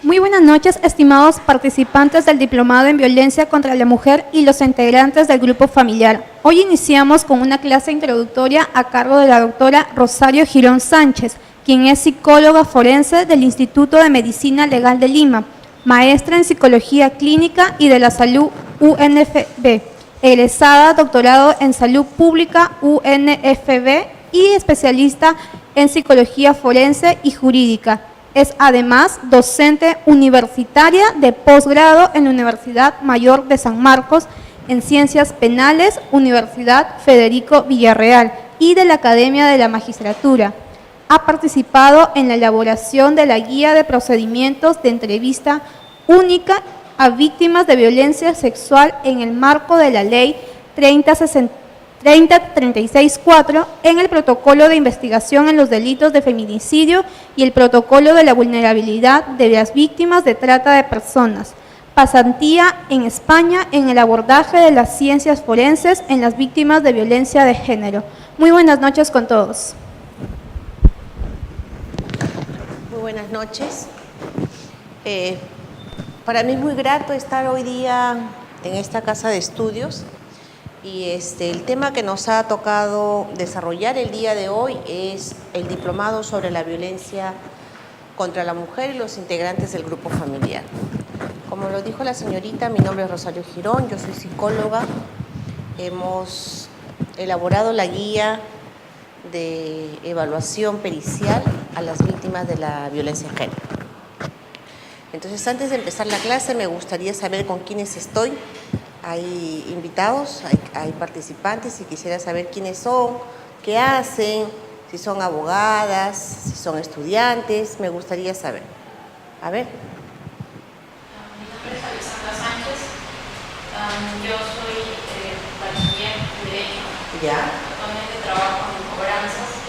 Muy buenas noches, estimados participantes del Diplomado en Violencia contra la Mujer y los integrantes del grupo familiar. Hoy iniciamos con una clase introductoria a cargo de la doctora Rosario Girón Sánchez, quien es psicóloga forense del Instituto de Medicina Legal de Lima, maestra en Psicología Clínica y de la Salud UNFB, egresada doctorado en Salud Pública UNFB y especialista en Psicología Forense y Jurídica. Es además docente universitaria de posgrado en la Universidad Mayor de San Marcos en Ciencias Penales, Universidad Federico Villarreal y de la Academia de la Magistratura. Ha participado en la elaboración de la Guía de Procedimientos de Entrevista Única a Víctimas de Violencia Sexual en el marco de la Ley 30364 en el Protocolo de Investigación en los Delitos de Feminicidio y el Protocolo de la Vulnerabilidad de las Víctimas de Trata de Personas. Pasantía en España en el abordaje de las ciencias forenses en las víctimas de violencia de género. Muy buenas noches con todos. Muy buenas noches. Para mí es muy grato estar hoy día en esta casa de estudios. Y el tema que nos ha tocado desarrollar el día de hoy es el diplomado sobre la violencia contra la mujer y los integrantes del grupo familiar. Como lo dijo la señorita, mi nombre es Rosario Girón, yo soy psicóloga. Hemos elaborado la guía de evaluación pericial a las víctimas de la violencia de género. Entonces, antes de empezar la clase, me gustaría saber con quiénes estoy. Hay invitados, hay participantes y quisiera saber quiénes son, qué hacen, si son abogadas, si son estudiantes, me gustaría saber. A ver. Mi nombre es Alexandra Sánchez, yo soy bachiller en Derecho, actualmente trabajo en cobranzas,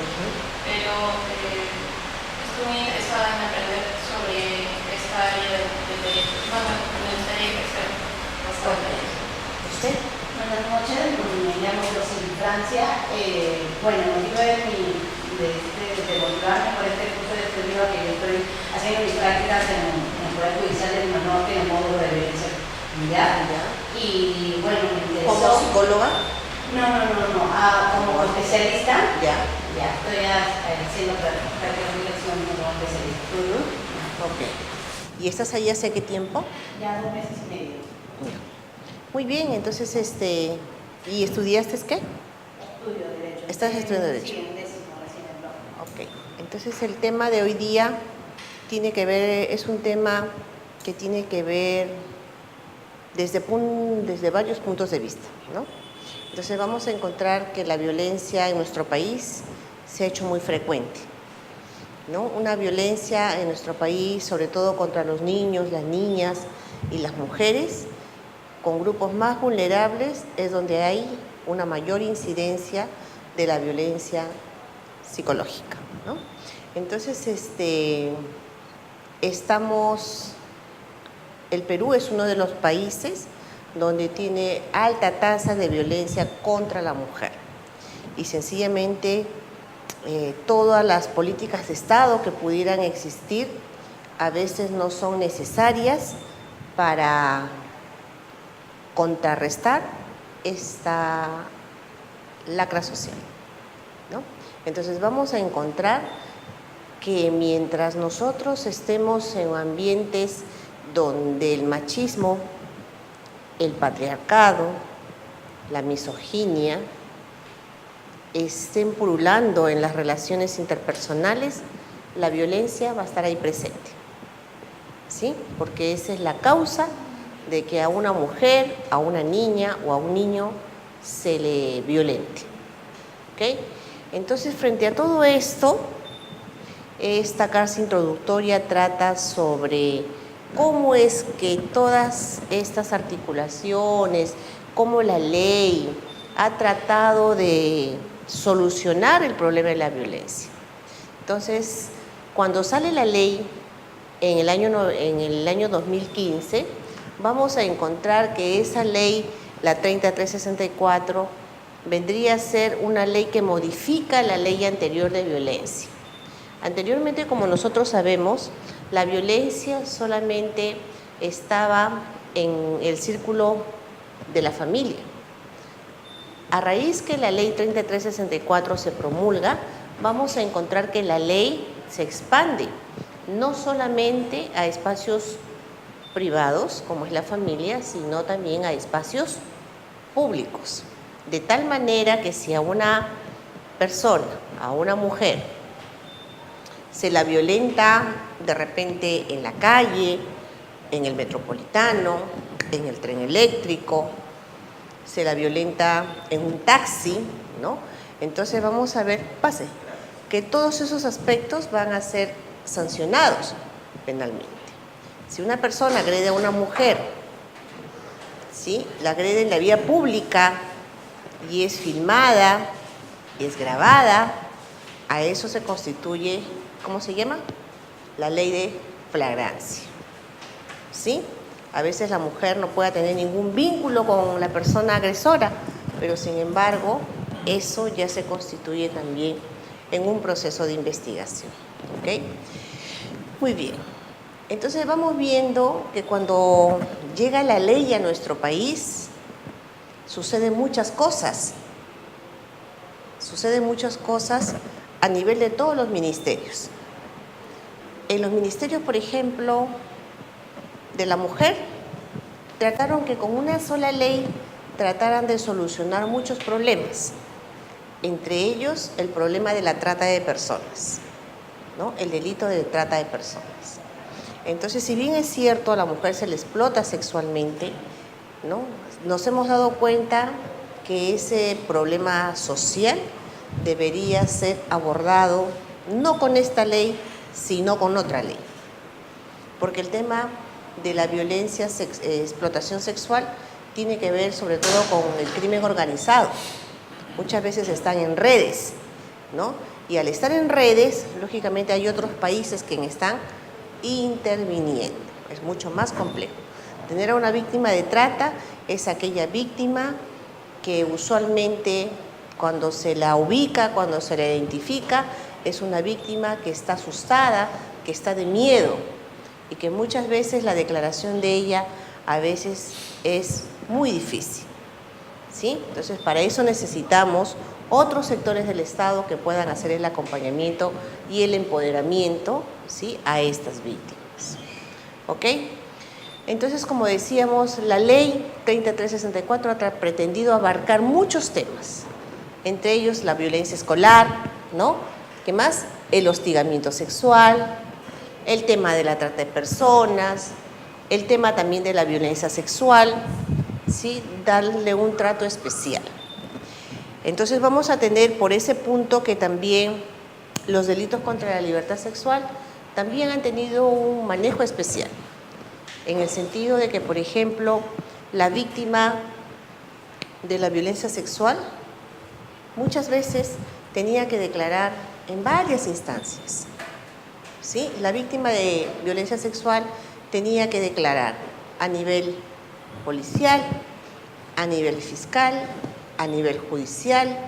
pero estoy muy interesada en aprender sobre esta área del derecho. Bueno, me gustaría ejercer bastante. Buenas noches, me llamo Rosy Francia. Bueno, el motivo de motivarme por este curso de estudio que yo estoy haciendo mis prácticas en el Poder Judicial de Lima Norte en el módulo de violencia familiar. Y bueno, me interesó. ¿Como psicóloga? No, como especialista. Ya Estoy haciendo prácticas de dirección como especialista. Ok. ¿Y estás ahí hace qué tiempo? Ya 2 meses y medio. Muy bien, entonces, ¿y estudiaste qué? Estudio Derecho. ¿Estás estudiando Derecho? Sí, en décimo, recién entró. Ok, entonces el tema de hoy día tiene que ver, es un tema que tiene que ver desde varios puntos de vista, ¿no? Entonces vamos a encontrar que la violencia en nuestro país se ha hecho muy frecuente, ¿no? Una violencia en nuestro país, sobre todo contra los niños, las niñas y las mujeres, con grupos más vulnerables, es donde hay una mayor incidencia de la violencia psicológica, ¿no? Entonces, el Perú es uno de los países donde tiene alta tasa de violencia contra la mujer y sencillamente todas las políticas de Estado que pudieran existir a veces no son necesarias para contrarrestar esta lacra social, ¿no? Entonces vamos a encontrar que mientras nosotros estemos en ambientes donde el machismo, el patriarcado, la misoginia estén pululando en las relaciones interpersonales, la violencia va a estar ahí presente, ¿sí? Porque esa es la causa de que a una mujer, a una niña o a un niño se le violente. ¿Ok? Entonces, frente a todo esto, esta clase introductoria trata sobre cómo es que todas estas articulaciones, cómo la ley ha tratado de solucionar el problema de la violencia. Entonces, cuando sale la ley en el año 2015, vamos a encontrar que esa ley, la 30364, vendría a ser una ley que modifica la ley anterior de violencia. Anteriormente, como nosotros sabemos, la violencia solamente estaba en el círculo de la familia. A raíz que la ley 3364 se promulga, vamos a encontrar que la ley se expande, no solamente a espacios privados, como es la familia, sino también a espacios públicos. De tal manera que si a una persona, a una mujer, se la violenta de repente en la calle, en el metropolitano, en el tren eléctrico, se la violenta en un taxi, ¿no? Entonces vamos a ver, pase, que todos esos aspectos van a ser sancionados penalmente. Si una persona agrede a una mujer, ¿sí?, la agrede en la vía pública y es filmada, y es grabada, a eso se constituye, ¿cómo se llama? La ley de flagrancia, ¿sí? A veces la mujer no puede tener ningún vínculo con la persona agresora, pero sin embargo, eso ya se constituye también en un proceso de investigación, ¿ok? Muy bien. Entonces vamos viendo que cuando llega la ley a nuestro país, suceden muchas cosas. Suceden muchas cosas a nivel de todos los ministerios. En los ministerios, por ejemplo, de la mujer, trataron que con una sola ley trataran de solucionar muchos problemas, entre ellos el problema de la trata de personas, ¿no? El delito de trata de personas. Entonces, si bien es cierto, a la mujer se le explota sexualmente, ¿no?, nos hemos dado cuenta que ese problema social debería ser abordado no con esta ley, sino con otra ley. Porque el tema de la violencia, explotación sexual, tiene que ver sobre todo con el crimen organizado. Muchas veces están en redes, ¿no? Y al estar en redes, lógicamente hay otros países que están interviniendo. Es mucho más complejo. Tener a una víctima de trata es aquella víctima que usualmente cuando se la ubica, cuando se la identifica, es una víctima que está asustada, que está de miedo y que muchas veces la declaración de ella a veces es muy difícil, ¿sí? Entonces, para eso necesitamos otros sectores del Estado que puedan hacer el acompañamiento y el empoderamiento, ¿sí?, a estas víctimas, ¿ok? Entonces, como decíamos, la ley 3364 ha pretendido abarcar muchos temas, entre ellos la violencia escolar, ¿no? ¿Qué más? El hostigamiento sexual, el tema de la trata de personas, el tema también de la violencia sexual, ¿sí?, darle un trato especial. Entonces vamos a tener por ese punto que también los delitos contra la libertad sexual también han tenido un manejo especial, en el sentido de que, por ejemplo, la víctima de la violencia sexual muchas veces tenía que declarar en varias instancias, ¿sí? La víctima de violencia sexual tenía que declarar a nivel policial, a nivel fiscal, a nivel judicial,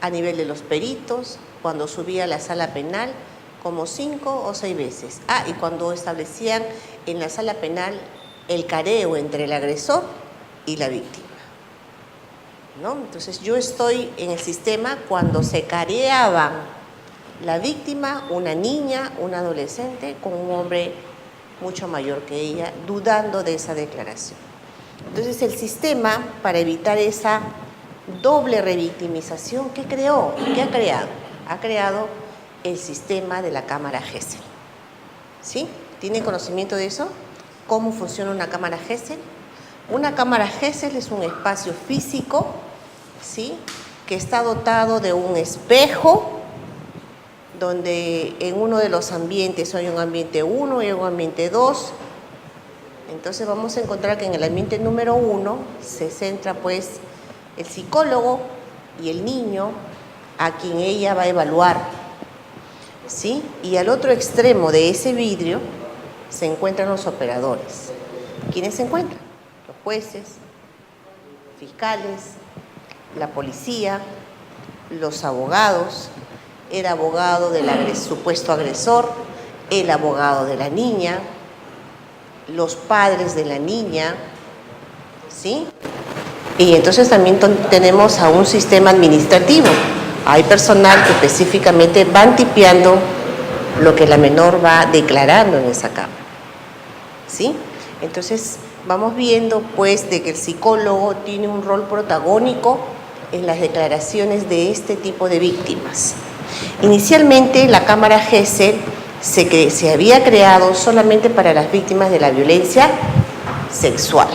a nivel de los peritos, cuando subía a la sala penal, como 5 o 6 veces. Y cuando establecían en la sala penal el careo entre el agresor y la víctima, ¿no? Entonces, yo estoy en el sistema cuando se careaban la víctima, una niña, un adolescente, con un hombre mucho mayor que ella, dudando de esa declaración. Entonces, el sistema, para evitar esa doble revictimización, ¿qué creó? ¿Qué ha creado? Ha creado el sistema de la cámara Gesell, ¿sí? ¿Tienen conocimiento de eso? ¿Cómo funciona una cámara Gesell? Una cámara Gesell es un espacio físico, ¿sí?, que está dotado de un espejo, donde en uno de los ambientes hay un ambiente 1 y un ambiente 2. Entonces vamos a encontrar que en el ambiente número 1 se centra pues el psicólogo y el niño a quien ella va a evaluar, ¿sí? Y al otro extremo de ese vidrio se encuentran los operadores. ¿Quiénes se encuentran? Los jueces, fiscales, la policía, los abogados, el abogado del supuesto agresor, el abogado de la niña, los padres de la niña, ¿sí? Y entonces también tenemos a un sistema administrativo. Hay personal que específicamente van tipeando lo que la menor va declarando en esa cámara, ¿sí? Entonces vamos viendo pues de que el psicólogo tiene un rol protagónico en las declaraciones de este tipo de víctimas. Inicialmente la cámara GESEL se había creado solamente para las víctimas de la violencia sexual.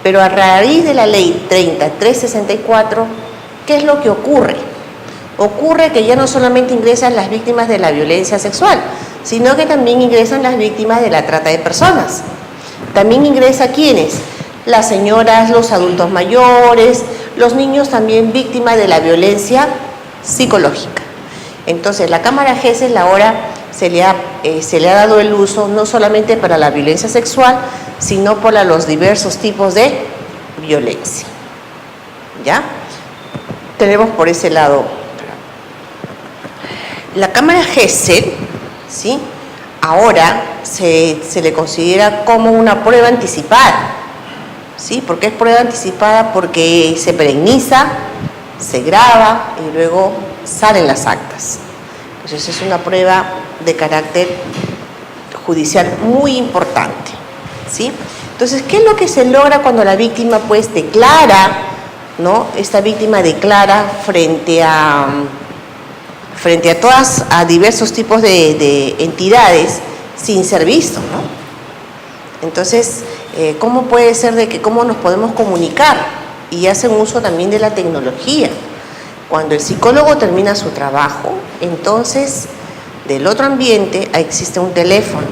Pero a raíz de la ley 3364, ¿qué es lo que ocurre? Ocurre que ya no solamente ingresan las víctimas de la violencia sexual, sino que también ingresan las víctimas de la trata de personas. También ingresa ¿quiénes? Las señoras, los adultos mayores, los niños también víctimas de la violencia psicológica. Entonces la cámara GESEL ahora se le ha dado el uso no solamente para la violencia sexual, sino para los diversos tipos de violencia. ¿Ya? Tenemos por ese lado. La cámara GESEL, ¿sí? Ahora se le considera como una prueba anticipada. ¿Sí? ¿Por qué es prueba anticipada? Porque se pereniza, se graba y luego salen las actas. Entonces es una prueba de carácter judicial muy importante, ¿sí? Entonces, ¿qué es lo que se logra cuando la víctima pues declara, ¿no? Esta víctima declara frente a diversos tipos de entidades sin ser visto, ¿no? Entonces, ¿cómo puede ser de que cómo nos podemos comunicar? Y hacen uso también de la tecnología. Cuando el psicólogo termina su trabajo, entonces del otro ambiente existe un teléfono.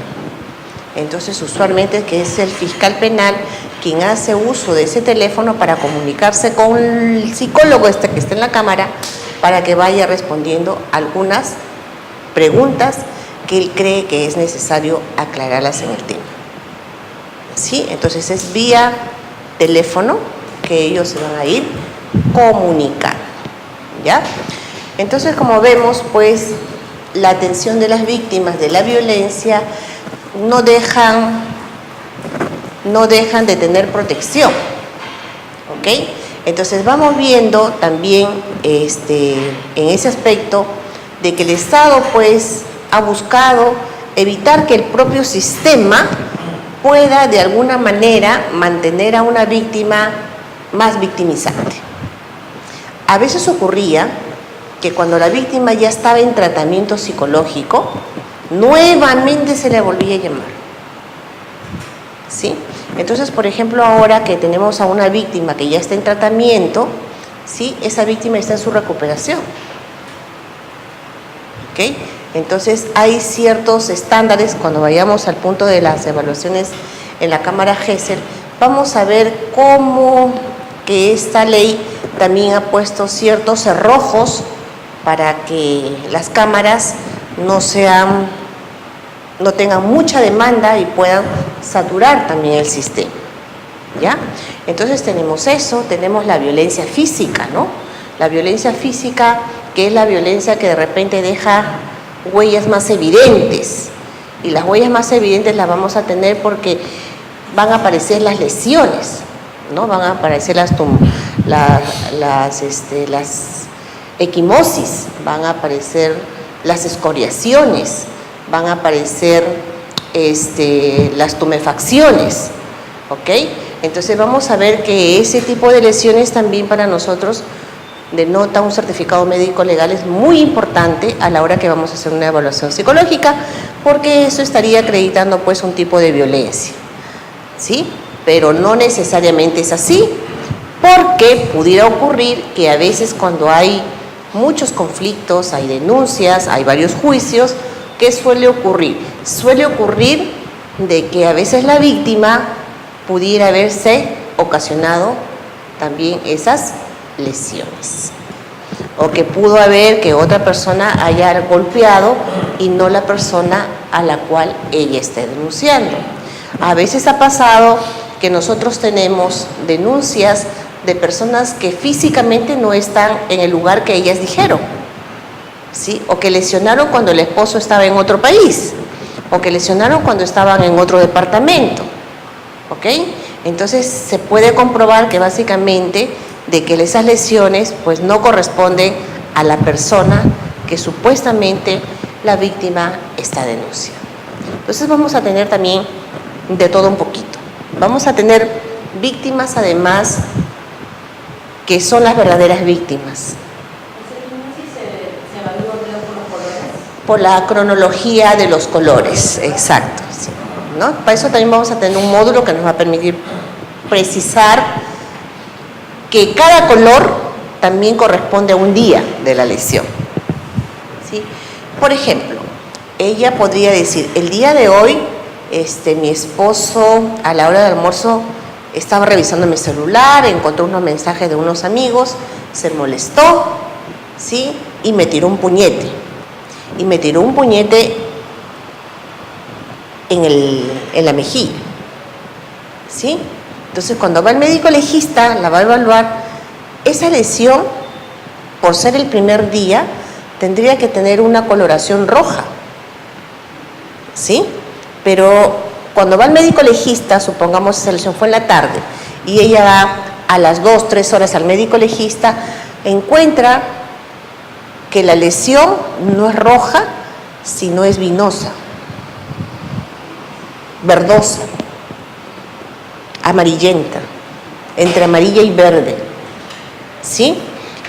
Entonces usualmente que es el fiscal penal quien hace uso de ese teléfono para comunicarse con el psicólogo que está en la cámara para que vaya respondiendo algunas preguntas que él cree que es necesario aclararlas en el tema. ¿Sí? Entonces es vía teléfono que ellos se van a ir comunicando. ¿Ya? Entonces, como vemos, pues, la atención de las víctimas de la violencia no dejan de tener protección, ¿ok? Entonces, vamos viendo también en ese aspecto de que el Estado, pues, ha buscado evitar que el propio sistema pueda, de alguna manera, mantener a una víctima más victimizante. A veces ocurría que cuando la víctima ya estaba en tratamiento psicológico, nuevamente se le volvía a llamar. ¿Sí? Entonces, por ejemplo, ahora que tenemos a una víctima que ya está en tratamiento, ¿sí? Esa víctima está en su recuperación. ¿Ok? Entonces, hay ciertos estándares, cuando vayamos al punto de las evaluaciones en la cámara GESEL, vamos a ver cómo que esta ley también ha puesto ciertos cerrojos para que las cámaras no tengan mucha demanda y puedan saturar también el sistema, ¿ya? Entonces tenemos eso, tenemos la violencia física, ¿no? La violencia física, que es la violencia que de repente deja huellas más evidentes, y las huellas más evidentes las vamos a tener porque van a aparecer las lesiones, ¿no? Van a aparecer las equimosis, van a aparecer las escoriaciones, van a aparecer las tumefacciones, ¿ok? Entonces vamos a ver que ese tipo de lesiones también para nosotros denota un certificado médico legal, es muy importante a la hora que vamos a hacer una evaluación psicológica, porque eso estaría acreditando pues un tipo de violencia, ¿sí? Pero no necesariamente es así, porque pudiera ocurrir que a veces cuando hay muchos conflictos, hay denuncias, hay varios juicios, ¿qué suele ocurrir? Suele ocurrir de que a veces la víctima pudiera haberse ocasionado también esas lesiones, o que pudo haber que otra persona haya golpeado y no la persona a la cual ella esté denunciando. A veces ha pasado que nosotros tenemos denuncias de personas que físicamente no están en el lugar que ellas dijeron, ¿sí? O que lesionaron cuando el esposo estaba en otro país, o que lesionaron cuando estaban en otro departamento. ¿Ok? Entonces se puede comprobar que básicamente de que esas lesiones pues no corresponden a la persona que supuestamente la víctima está denunciando. Entonces vamos a tener también de todo un poquito. Vamos a tener víctimas además que son las verdaderas víctimas. Por la cronología de los colores, exacto. Sí, ¿no? Para eso también vamos a tener un módulo que nos va a permitir precisar que cada color también corresponde a un día de la lesión. ¿Sí? Por ejemplo, ella podría decir, el día de hoy mi esposo a la hora del almuerzo estaba revisando mi celular, encontró unos mensajes de unos amigos, se molestó, ¿sí? Y me tiró un puñete. Y me tiró un puñete en la mejilla, ¿sí? Entonces, cuando va el médico legista, la va a evaluar, esa lesión, por ser el primer día, tendría que tener una coloración roja, ¿sí? Pero cuando va el médico legista, supongamos esa lesión fue en la tarde, y ella va a las 2, 3 horas al médico legista, encuentra que la lesión no es roja, sino es vinosa, verdosa, amarillenta, entre amarilla y verde, ¿sí?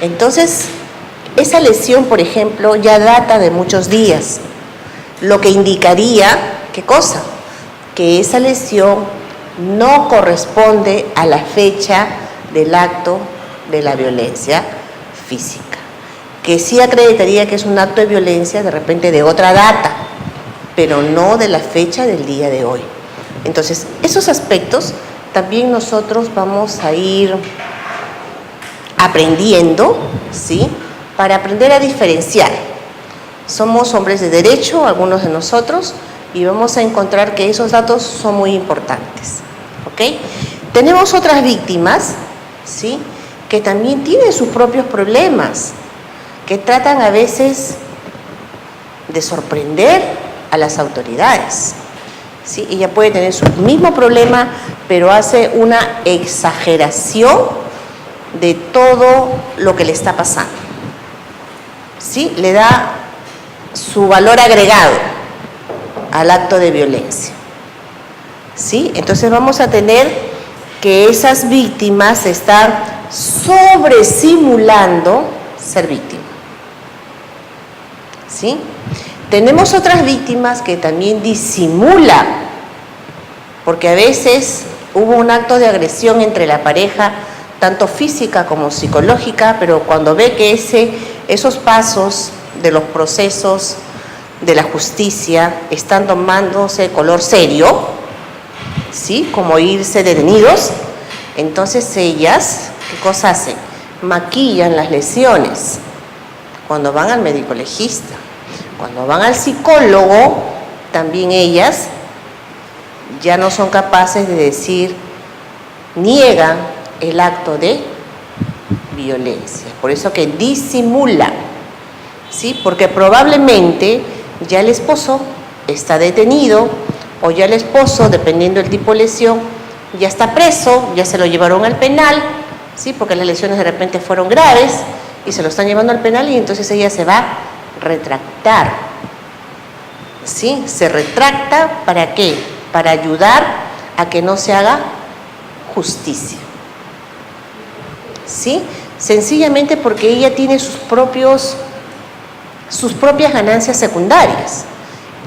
Entonces, esa lesión, por ejemplo, ya data de muchos días, lo que indicaría, ¿qué cosa? Que esa lesión no corresponde a la fecha del acto de la violencia física, que sí acreditaría que es un acto de violencia de repente de otra data, pero no de la fecha del día de hoy. Entonces, esos aspectos también nosotros vamos a ir aprendiendo, ¿sí? Para aprender a diferenciar. Somos hombres de derecho, algunos de nosotros, y vamos a encontrar que esos datos son muy importantes, ¿ok? Tenemos otras víctimas, ¿sí? Que también tienen sus propios problemas, que tratan a veces de sorprender a las autoridades, ¿sí? Ella puede tener su mismo problema, pero hace una exageración de todo lo que le está pasando, ¿sí? Le da su valor agregado al acto de violencia, ¿sí? Entonces vamos a tener que esas víctimas están sobresimulando ser víctimas, ¿sí? Tenemos otras víctimas que también disimulan, porque a veces hubo un acto de agresión entre la pareja, tanto física como psicológica, pero cuando ve que esos pasos de los procesos de la justicia están tomándose color serio, ¿sí? Como irse detenidos, entonces ellas, ¿qué cosa hacen? Maquillan las lesiones cuando van al médico legista. Cuando van al psicólogo, también ellas ya no son capaces de decir, niegan el acto de violencia. Por eso que disimulan, ¿sí? Porque probablemente ya el esposo está detenido o ya el esposo, dependiendo del tipo de lesión, ya está preso, ya se lo llevaron al penal, ¿sí? Porque las lesiones de repente fueron graves y se lo están llevando al penal y entonces ella se va a retractar, ¿sí? Se retracta, ¿para qué? Para ayudar a que no se haga justicia, ¿sí? Sencillamente porque ella tiene sus propias ganancias secundarias.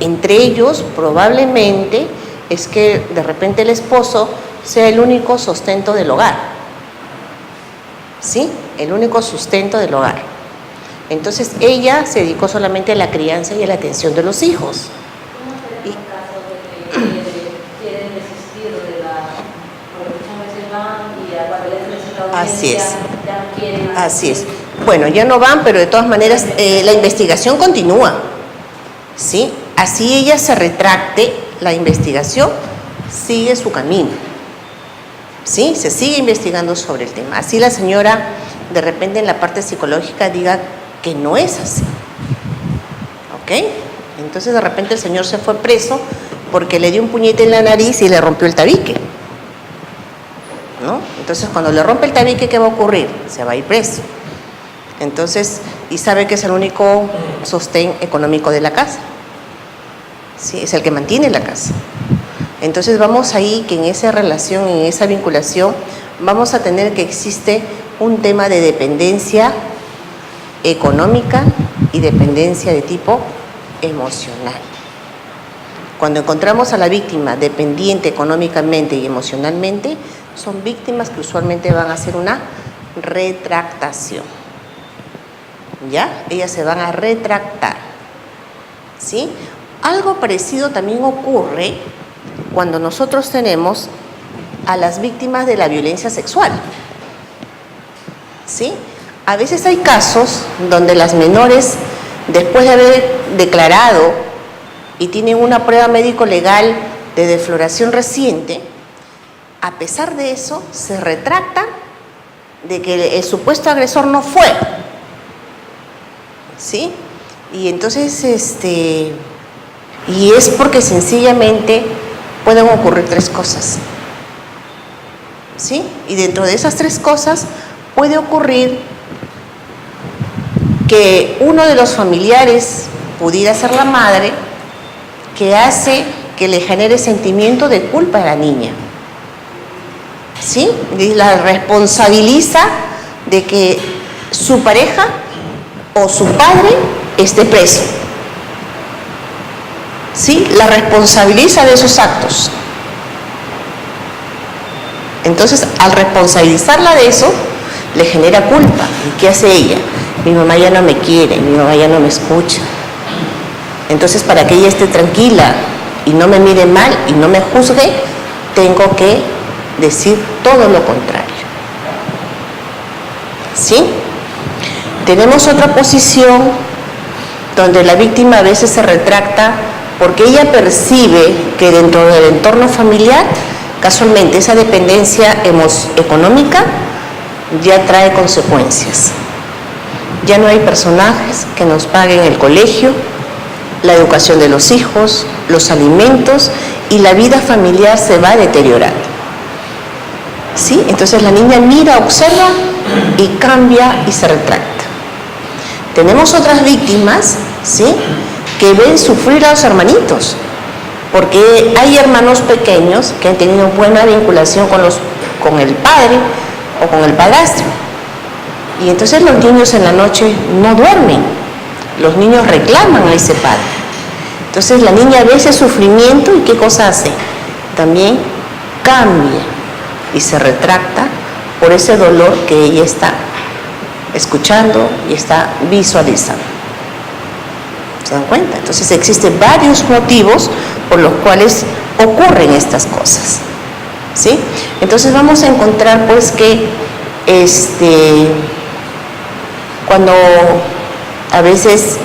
Entre ellos, probablemente, es que de repente el esposo sea el único sustento del hogar, ¿sí? El único sustento del hogar. Entonces, ella se dedicó solamente a la crianza y a la atención de los hijos. ¿Cómo se da en caso de que quieren desistir de porque muchas veces van y cuando ya se les está Así es. ya no quieren? Así es. Bueno, ya no van, pero de todas maneras la investigación continúa, ¿sí? Así ella se retracte, la investigación sigue su camino, ¿sí? Se sigue investigando sobre el tema. Así la señora, de repente en la parte psicológica, diga que no es así, ¿ok? Entonces de repente el señor se fue preso porque le dio un puñete en la nariz y le rompió el tabique, ¿no? Entonces cuando le rompe el tabique, ¿qué va a ocurrir? Se va a ir preso. Entonces, y sabe que es el único sostén económico de la casa, ¿sí? Es el que mantiene la casa. Entonces vamos ahí que en esa relación, en esa vinculación, vamos a tener que existe un tema de dependencia económica y dependencia de tipo emocional. Cuando encontramos a la víctima dependiente económicamente y emocionalmente, son víctimas que usualmente van a hacer una retractación. ¿Ya? Ellas se van a retractar, ¿sí? Algo parecido también ocurre cuando nosotros tenemos a las víctimas de la violencia sexual, ¿sí? A veces hay casos donde las menores, después de haber declarado y tienen una prueba médico-legal de defloración reciente, a pesar de eso, se retractan de que el supuesto agresor no fue, ¿sí? Y entonces, y es porque sencillamente pueden ocurrir tres cosas, ¿sí? Y dentro de esas tres cosas puede ocurrir que uno de los familiares pudiera ser la madre, que hace que le genere sentimiento de culpa a la niña, ¿sí? Y la responsabiliza de que su pareja o su padre esté preso, ¿sí? La responsabiliza de esos actos. Entonces, al responsabilizarla de eso, le genera culpa. ¿Y qué hace ella? Mi mamá ya no me quiere, mi mamá ya no me escucha. Entonces, para que ella esté tranquila y no me mire mal y no me juzgue, tengo que decir todo lo contrario, ¿sí? Tenemos otra posición donde la víctima a veces se retracta porque ella percibe que dentro del entorno familiar, casualmente esa dependencia económica ya trae consecuencias. Ya no hay personajes que nos paguen el colegio, la educación de los hijos, los alimentos, y la vida familiar se va deteriorando, ¿sí? Entonces la niña mira, observa y cambia y se retracta. Tenemos otras víctimas, ¿sí?, que ven sufrir a los hermanitos, porque hay hermanos pequeños que han tenido buena vinculación con el padre o con el padrastro. Y entonces los niños en la noche no duermen, los niños reclaman a ese padre. Entonces la niña ve ese sufrimiento y ¿qué cosa hace? También cambia y se retracta por ese dolor que ella está escuchando y está visualizando. ¿Se dan cuenta? Entonces existen varios motivos por los cuales ocurren estas cosas, ¿sí? Entonces vamos a encontrar pues que cuando a veces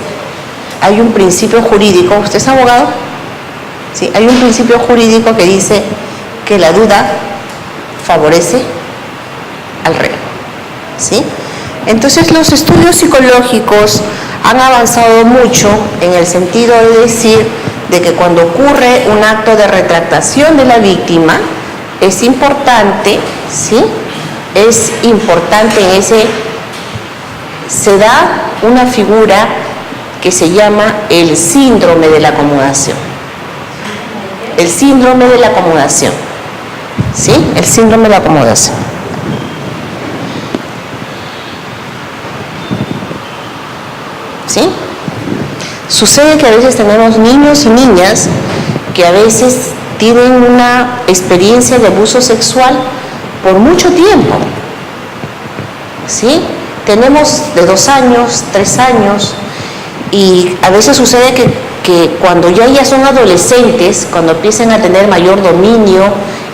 hay un principio jurídico, ¿usted es abogado? Sí, hay un principio jurídico que dice que la duda favorece al reo, ¿sí? Entonces los estudios psicológicos han avanzado mucho en el sentido de decir de que cuando ocurre un acto de retractación de la víctima, es importante, ¿sí? Es importante se da una figura que se llama el síndrome de la acomodación. El síndrome de la acomodación, ¿sí? El síndrome de la acomodación. ¿Sí? Sucede que a veces tenemos niños y niñas que a veces tienen una experiencia de abuso sexual por mucho tiempo, ¿sí? Tenemos de 2 años, 3 años, y a veces sucede que cuando ya son adolescentes, cuando empiezan a tener mayor dominio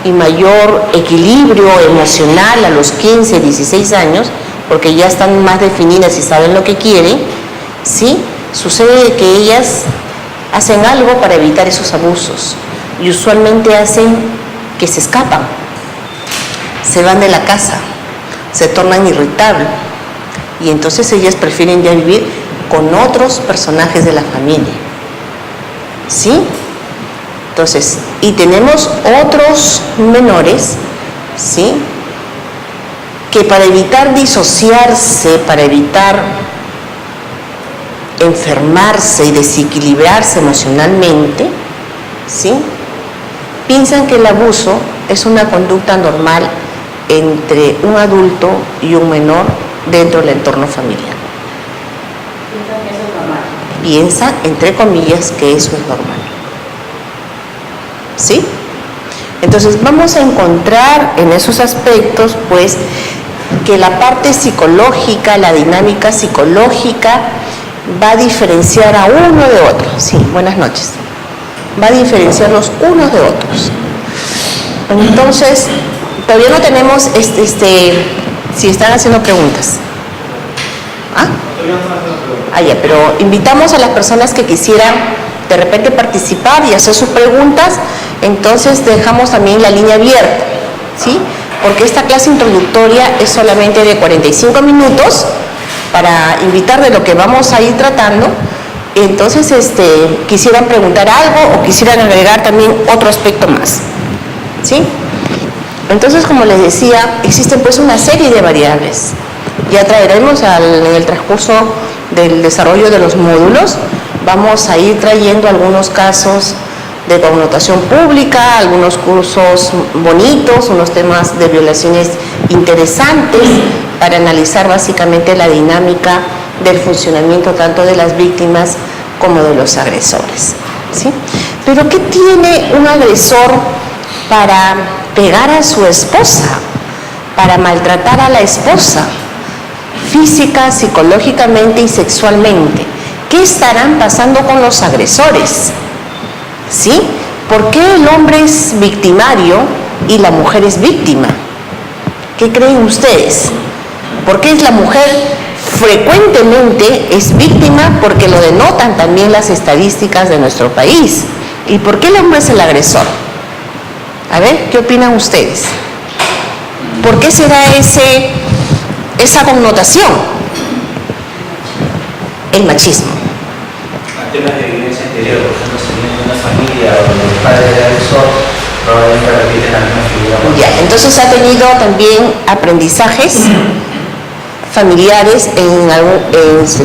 y mayor equilibrio emocional a los 15, 16 años, porque ya están más definidas y saben lo que quieren, ¿sí? Sucede que ellas hacen algo para evitar esos abusos y usualmente hacen que se escapan, se van de la casa, se tornan irritables y entonces ellas prefieren ya vivir con otros personajes de la familia, ¿sí? Entonces, y tenemos otros menores, ¿sí?, que para evitar disociarse, para evitar enfermarse y desequilibrarse emocionalmente, ¿sí?, piensan que el abuso es una conducta normal entre un adulto y un menor dentro del entorno familiar. Piensan que eso es normal. Piensan, entre comillas, que eso es normal. ¿Sí? Entonces vamos a encontrar en esos aspectos, pues, que la parte psicológica, la dinámica psicológica, va a diferenciar a uno de otro. Sí, buenas noches. Va a diferenciarlos unos de otros. Entonces, todavía no tenemos, si están haciendo preguntas. Ya, pero invitamos a las personas que quisieran de repente participar y hacer sus preguntas, entonces dejamos también la línea abierta, ¿sí? Porque esta clase introductoria es solamente de 45 minutos para invitar de lo que vamos a ir tratando. Entonces, quisieran preguntar algo o quisieran agregar también otro aspecto más, ¿sí? Entonces, como les decía, existen pues una serie de variables. Ya traeremos en el transcurso del desarrollo de los módulos, vamos a ir trayendo algunos casos de connotación pública, algunos cursos bonitos, unos temas de violaciones interesantes para analizar básicamente la dinámica del funcionamiento tanto de las víctimas como de los agresores, ¿sí? Pero ¿qué tiene un agresor para pegar a su esposa, para maltratar a la esposa, física, psicológicamente y sexualmente? ¿Qué estarán pasando con los agresores? ¿Sí? ¿Por qué el hombre es victimario y la mujer es víctima? ¿Qué creen ustedes? ¿Por qué la mujer frecuentemente es víctima? Porque lo denotan también las estadísticas de nuestro país. ¿Y por qué el hombre es el agresor? A ver, ¿qué opinan ustedes? ¿Por qué se da esa connotación? El machismo. Temas de violencia anterior, por ejemplo, si viene de una familia donde el padre era agresor, probablemente repiten la misma figura. Ya, entonces ha tenido también aprendizajes familiares en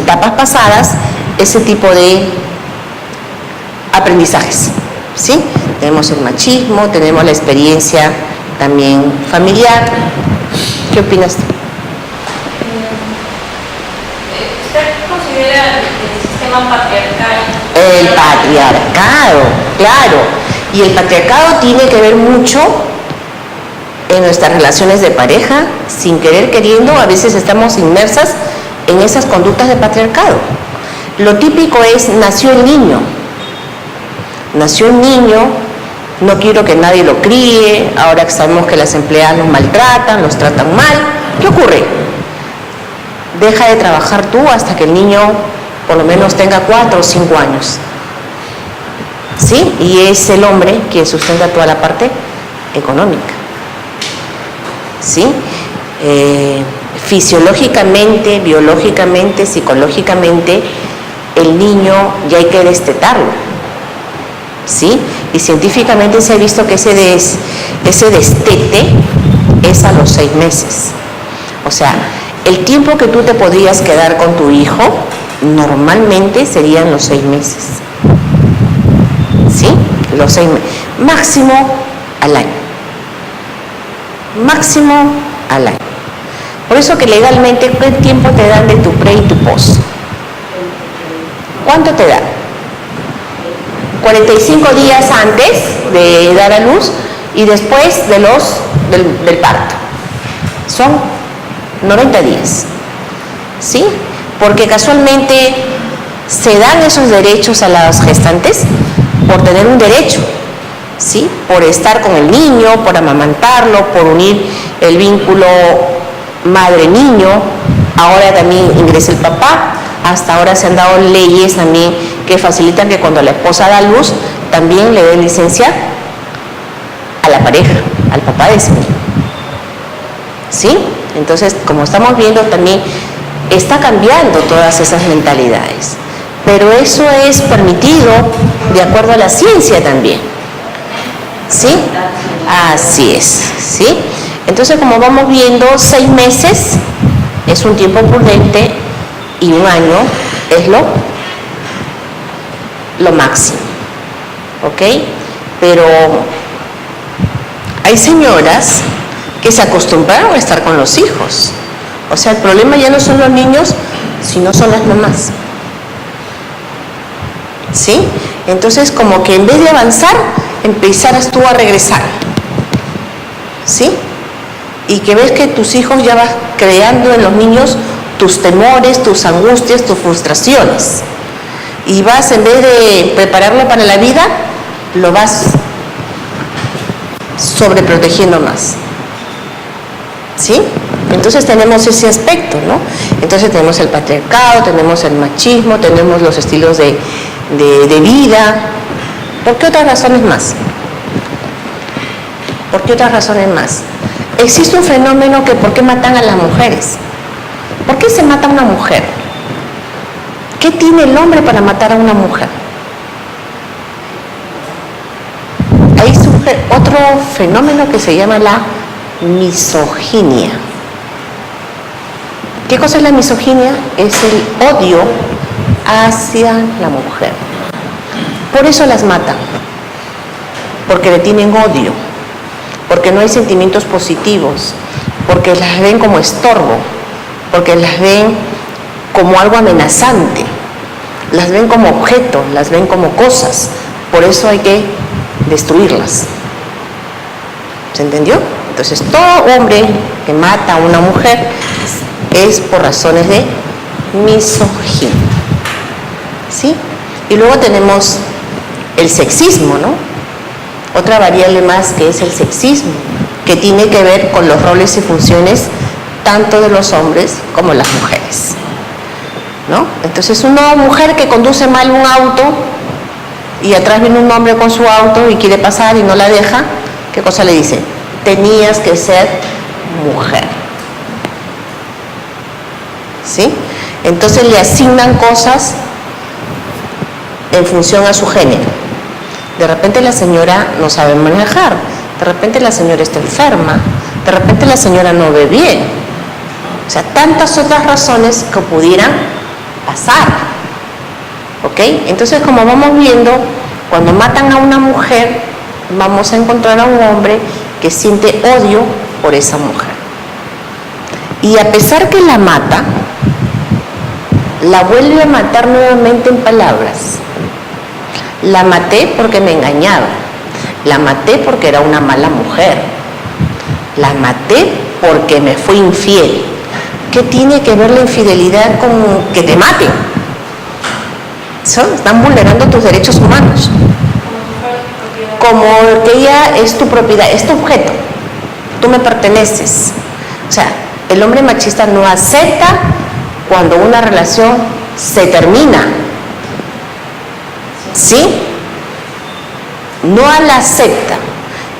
etapas pasadas, ese tipo de aprendizajes, ¿sí? Tenemos el machismo, tenemos la experiencia también familiar. ¿Qué opinas tú? ¿Usted considera el sistema patriarcal? El patriarcado, claro. Y el patriarcado tiene que ver mucho en nuestras relaciones de pareja, sin querer queriendo, a veces estamos inmersas en esas conductas de patriarcado. Lo típico es, nació el niño, no quiero que nadie lo críe, ahora sabemos que las empleadas los maltratan, los tratan mal. ¿Qué ocurre? Deja de trabajar tú hasta que el niño por lo menos tenga 4 o 5 años. ¿Sí? Y es el hombre quien sustenta toda la parte económica. ¿Sí? Fisiológicamente, biológicamente, psicológicamente, el niño ya hay que destetarlo. ¿Sí? Y científicamente se ha visto que ese destete es a los 6 meses. O sea, el tiempo que tú te podrías quedar con tu hijo normalmente serían los 6 meses. ¿Sí? Los 6 meses. Máximo al año. Máximo al año. Por eso que legalmente, ¿qué tiempo te dan de tu pre y tu post? ¿Cuánto te dan? 45 días antes de dar a luz y después del parto. Son 90 días. ¿Sí? Porque casualmente se dan esos derechos a las gestantes por tener un derecho, ¿sí? Por estar con el niño, por amamantarlo, por unir el vínculo madre-niño. Ahora también ingresa el papá. Hasta ahora se han dado leyes también que facilitan que cuando la esposa da luz también le den licencia a la pareja, al papá de ese niño. ¿Sí? Entonces, como estamos viendo, también está cambiando todas esas mentalidades. pero eso es permitido de acuerdo a la ciencia también. ¿Sí? Así es, ¿sí? Entonces, como vamos viendo, 6 meses es un tiempo prudente y 1 año es lo máximo, ¿ok? Pero hay señoras que se acostumbraron a estar con los hijos. O sea, el problema ya no son los niños, sino son las mamás. ¿Sí? Entonces, como que en vez de avanzar, empezaras tú a regresar. ¿Sí? Y que ves que tus hijos ya vas creando en los niños tus temores, tus angustias, tus frustraciones. Y vas, en vez de prepararlo para la vida, lo vas sobreprotegiendo más. ¿Sí? Entonces tenemos ese aspecto, ¿no? Entonces tenemos el patriarcado, tenemos el machismo, tenemos los estilos de vida. ¿Por qué otras razones más? ¿Por qué otras razones más? Existe un fenómeno que ¿por qué matan a las mujeres? ¿Por qué se mata a una mujer? ¿Qué tiene el hombre para matar a una mujer? Ahí surge otro fenómeno que se llama la misoginia. ¿Qué cosa es la misoginia? Es el odio hacia la mujer. Por eso las matan, porque le tienen odio, porque no hay sentimientos positivos, porque las ven como estorbo, porque las ven como algo amenazante, las ven como objeto, las ven como cosas. Por eso hay que destruirlas. ¿Se entendió? Entonces, todo hombre que mata a una mujer es por razones de misoginia. ¿Sí? Y luego tenemos el sexismo, ¿no? Otra variable más que es el sexismo, que tiene que ver con los roles y funciones tanto de los hombres como las mujeres, ¿no? Entonces, una mujer que conduce mal un auto y atrás viene un hombre con su auto y quiere pasar y no la deja, ¿qué cosa le dice? Tenías que ser mujer. ¿Sí? Entonces le asignan cosas en función a su género. De repente la señora no sabe manejar, de repente la señora está enferma, de repente la señora no ve bien. O sea, tantas otras razones que pudieran pasar. ¿Ok? Entonces, como vamos viendo, cuando matan a una mujer, vamos a encontrar a un hombre que siente odio por esa mujer. Y a pesar que la mata, la vuelve a matar nuevamente en palabras. La maté porque me engañaba. La maté porque era una mala mujer. La maté porque me fui infiel. ¿Qué tiene que ver la infidelidad con que te maten? Están vulnerando tus derechos humanos. Como que ella es tu propiedad, es tu objeto. Tú me perteneces. O sea, el hombre machista no acepta cuando una relación se termina. ¿Sí? No la acepta.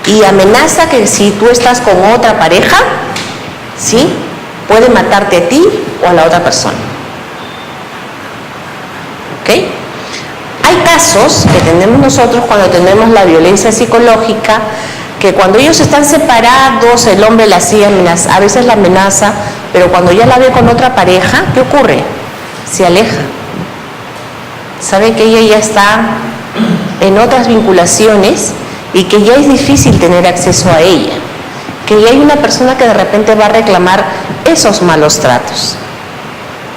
Y amenaza que si tú estás con otra pareja, ¿sí?, puede matarte a ti o a la otra persona. ¿Ok? Hay casos que tenemos nosotros cuando tenemos la violencia psicológica, que cuando ellos están separados, el hombre la sigue amenazando, a veces la amenaza, pero cuando ya la ve con otra pareja, ¿qué ocurre? Se aleja. Sabe que ella ya está en otras vinculaciones y que ya es difícil tener acceso a ella, que ya hay una persona que de repente va a reclamar esos malos tratos.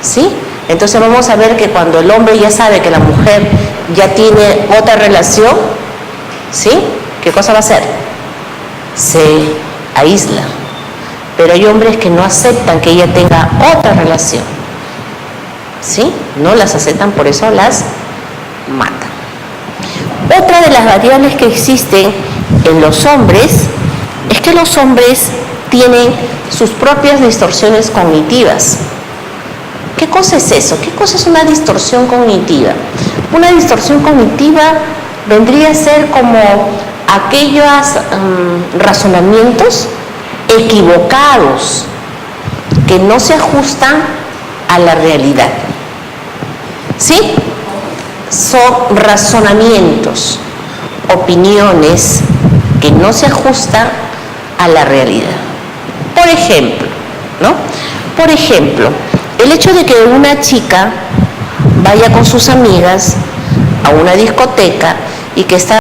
¿Sí? Entonces vamos a ver que cuando el hombre ya sabe que la mujer ya tiene otra relación, ¿sí?, ¿qué cosa va a hacer? Se aísla. Pero hay hombres que no aceptan que ella tenga otra relación. ¿Sí? No las aceptan, por eso las matan. Otra de las variables que existen en los hombres es que los hombres tienen sus propias distorsiones cognitivas. ¿Qué cosa es eso? ¿Qué cosa es una distorsión cognitiva? Una distorsión cognitiva vendría a ser como aquellos razonamientos equivocados que no se ajustan a la realidad. ¿Sí? son razonamientos, opiniones que no se ajustan a la realidad. Por ejemplo, ¿no? Por ejemplo, el hecho de que una chica vaya con sus amigas a una discoteca y que está